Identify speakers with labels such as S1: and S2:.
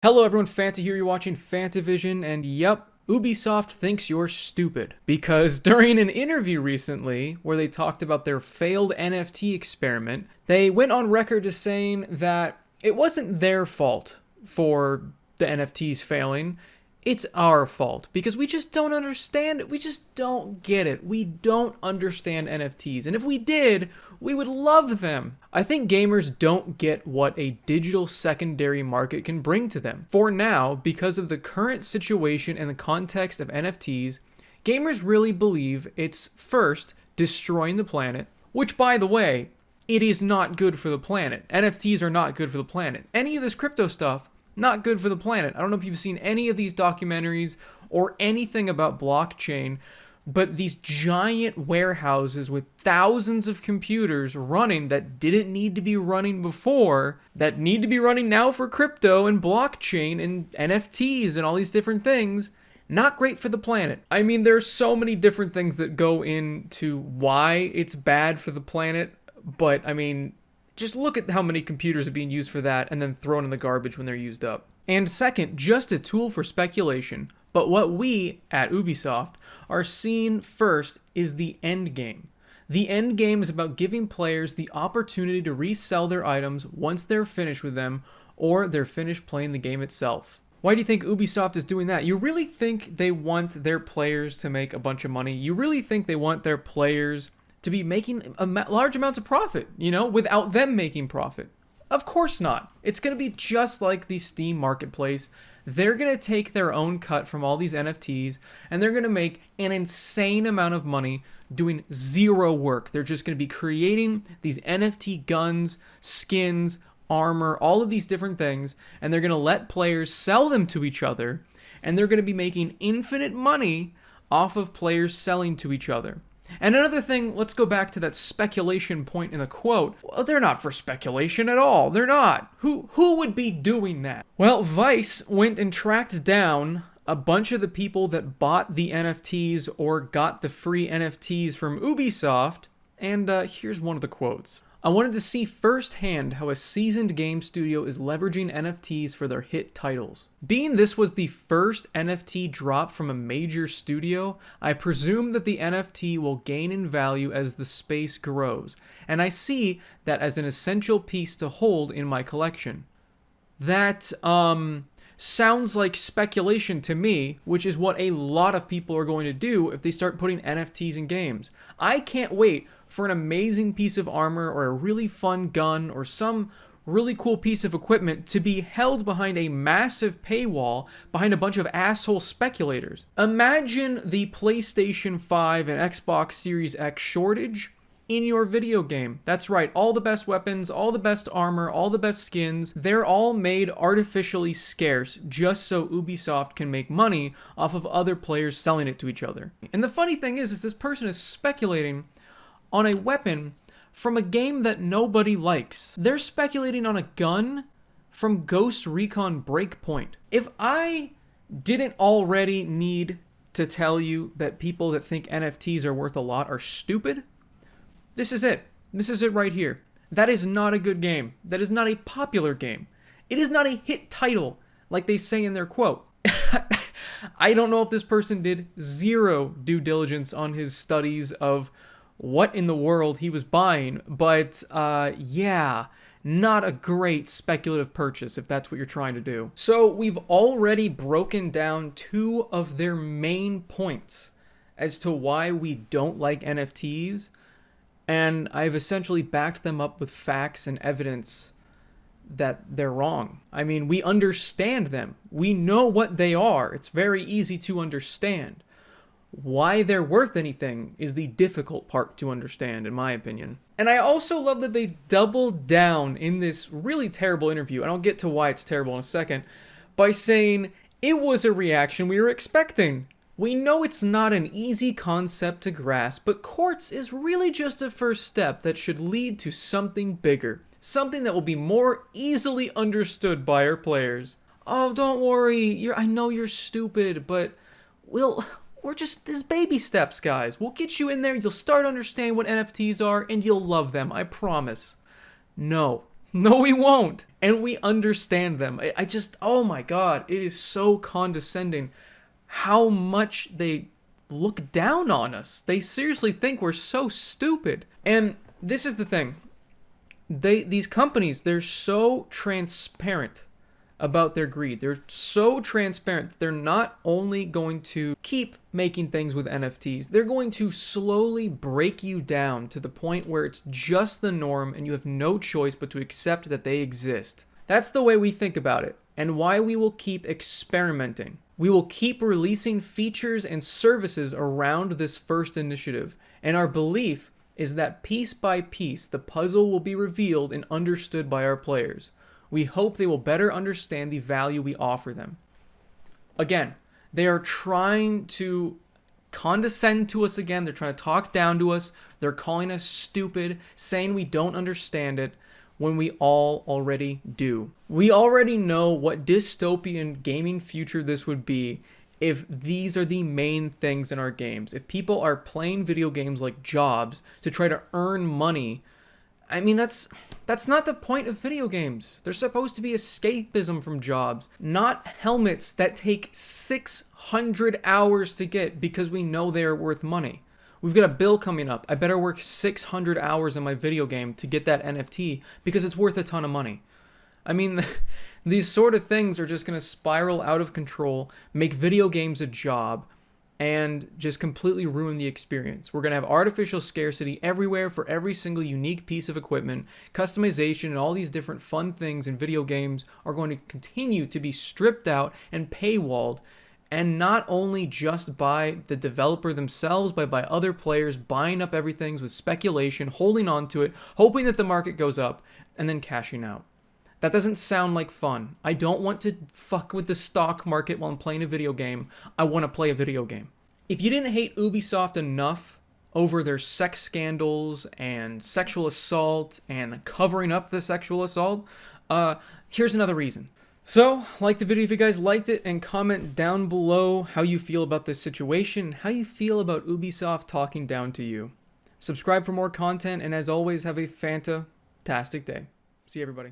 S1: Hello everyone, Fanta here, you're watching FANTAVISION, and yep, Ubisoft thinks you're stupid. Because during an interview recently, where they talked about their failed NFT experiment, they went on record as saying that it wasn't their fault for the NFTs failing, it's our fault. Because we just don't understand it, we just don't get it. We don't understand NFTs, and if we did, we would love them. I think gamers don't get what a digital secondary market can bring to them. For now, because of the current situation and the context of NFTs, gamers really believe it's first destroying the planet, which by the way, it is not good for the planet. NFTs are not good for the planet. Any of this crypto stuff, not good for the planet. I don't know if you've seen any of these documentaries or anything about blockchain, but these giant warehouses with thousands of computers running that didn't need to be running before, that need to be running now for crypto and blockchain and NFTs and all these different things, not great for the planet. I mean, there's so many different things that go into why it's bad for the planet, but I mean, just look at how many computers are being used for that and then thrown in the garbage when they're used up. And second, just a tool for speculation. But what we, at Ubisoft, are seeing first is the end game. The end game is about giving players the opportunity to resell their items once they're finished with them or they're finished playing the game itself. Why do you think Ubisoft is doing that? You really think they want their players to make a bunch of money? You really think they want their players to be making large amounts of profit, without them making profit? Of course not. It's going to be just like the Steam marketplace. They're going to take their own cut from all these NFTs, and they're going to make an insane amount of money doing zero work. They're just going to be creating these NFT guns, skins, armor, all of these different things, and they're going to let players sell them to each other, and they're going to be making infinite money off of players selling to each other. And another thing, let's go back to that speculation point in the quote. Well, they're not for speculation at all. They're not. Who would be doing that? Well, Vice went and tracked down a bunch of the people that bought the NFTs or got the free NFTs from Ubisoft, and here's one of the quotes. I wanted to see firsthand how a seasoned game studio is leveraging NFTs for their hit titles. Being this was the first NFT drop from a major studio, I presume that the NFT will gain in value as the space grows, and I see that as an essential piece to hold in my collection. That, sounds like speculation to me, which is what a lot of people are going to do if they start putting NFTs in games. I can't wait for an amazing piece of armor or a really fun gun or some really cool piece of equipment to be held behind a massive paywall behind a bunch of asshole speculators. Imagine the PlayStation 5 and Xbox Series X shortage in your video game. That's right, all the best weapons, all the best armor, all the best skins, they're all made artificially scarce just so Ubisoft can make money off of other players selling it to each other. And the funny thing is this person is speculating on a weapon from a game that nobody likes. They're speculating on a gun from Ghost Recon Breakpoint. If I didn't already need to tell you that people that think NFTs are worth a lot are stupid, this is it. This is it right here. That is not a good game. That is not a popular game. It is not a hit title, like they say in their quote. I don't know if this person did zero due diligence on his studies of what in the world he was buying, but yeah, not a great speculative purchase if that's what you're trying to do. So we've already broken down two of their main points as to why we don't like NFTs, and I've essentially backed them up with facts and evidence that they're wrong. I mean, we understand them. We know what they are. It's very easy to understand. Why they're worth anything is the difficult part to understand, in my opinion. And I also love that they doubled down in this really terrible interview, and I'll get to why it's terrible in a second, by saying it was a reaction we were expecting. We know it's not an easy concept to grasp, but quartz is really just a first step that should lead to something bigger. Something that will be more easily understood by our players. Oh, don't worry, I know you're stupid, but we're just these baby steps, guys. We'll get you in there, you'll start understanding what NFTs are, and you'll love them, I promise. No. No, we won't. And we understand them. I just, oh my God, it is so condescending how much they look down on us. They seriously think we're so stupid. And this is the thing. These companies, they're so transparent about their greed. They're so transparent that they're not only going to keep making things with NFTs, they're going to slowly break you down to the point where it's just the norm and you have no choice but to accept that they exist. That's the way we think about it, and why we will keep experimenting. We will keep releasing features and services around this first initiative, and our belief is that piece by piece, the puzzle will be revealed and understood by our players. We hope they will better understand the value we offer them. Again, they are trying to condescend to us again. They're trying to talk down to us. They're calling us stupid, saying we don't understand it, when we all already do. We already know what dystopian gaming future this would be if these are the main things in our games. If people are playing video games like jobs to try to earn money, I mean, that's not the point of video games. They're supposed to be escapism from jobs, not helmets that take 600 hours to get because we know they're worth money. We've got a bill coming up. I better work 600 hours in my video game to get that NFT because it's worth a ton of money. I mean, these sort of things are just going to spiral out of control, make video games a job, and just completely ruin the experience. We're going to have artificial scarcity everywhere for every single unique piece of equipment. Customization and all these different fun things in video games are going to continue to be stripped out and paywalled, and not only just by the developer themselves, but by other players buying up everything with speculation, holding on to it, hoping that the market goes up, and then cashing out. That doesn't sound like fun. I don't want to fuck with the stock market while I'm playing a video game. I want to play a video game. If you didn't hate Ubisoft enough over their sex scandals and sexual assault and covering up the sexual assault, here's another reason. So, like the video if you guys liked it, and comment down below how you feel about this situation, how you feel about Ubisoft talking down to you. Subscribe for more content, and as always, have a fantastic day. See you, everybody.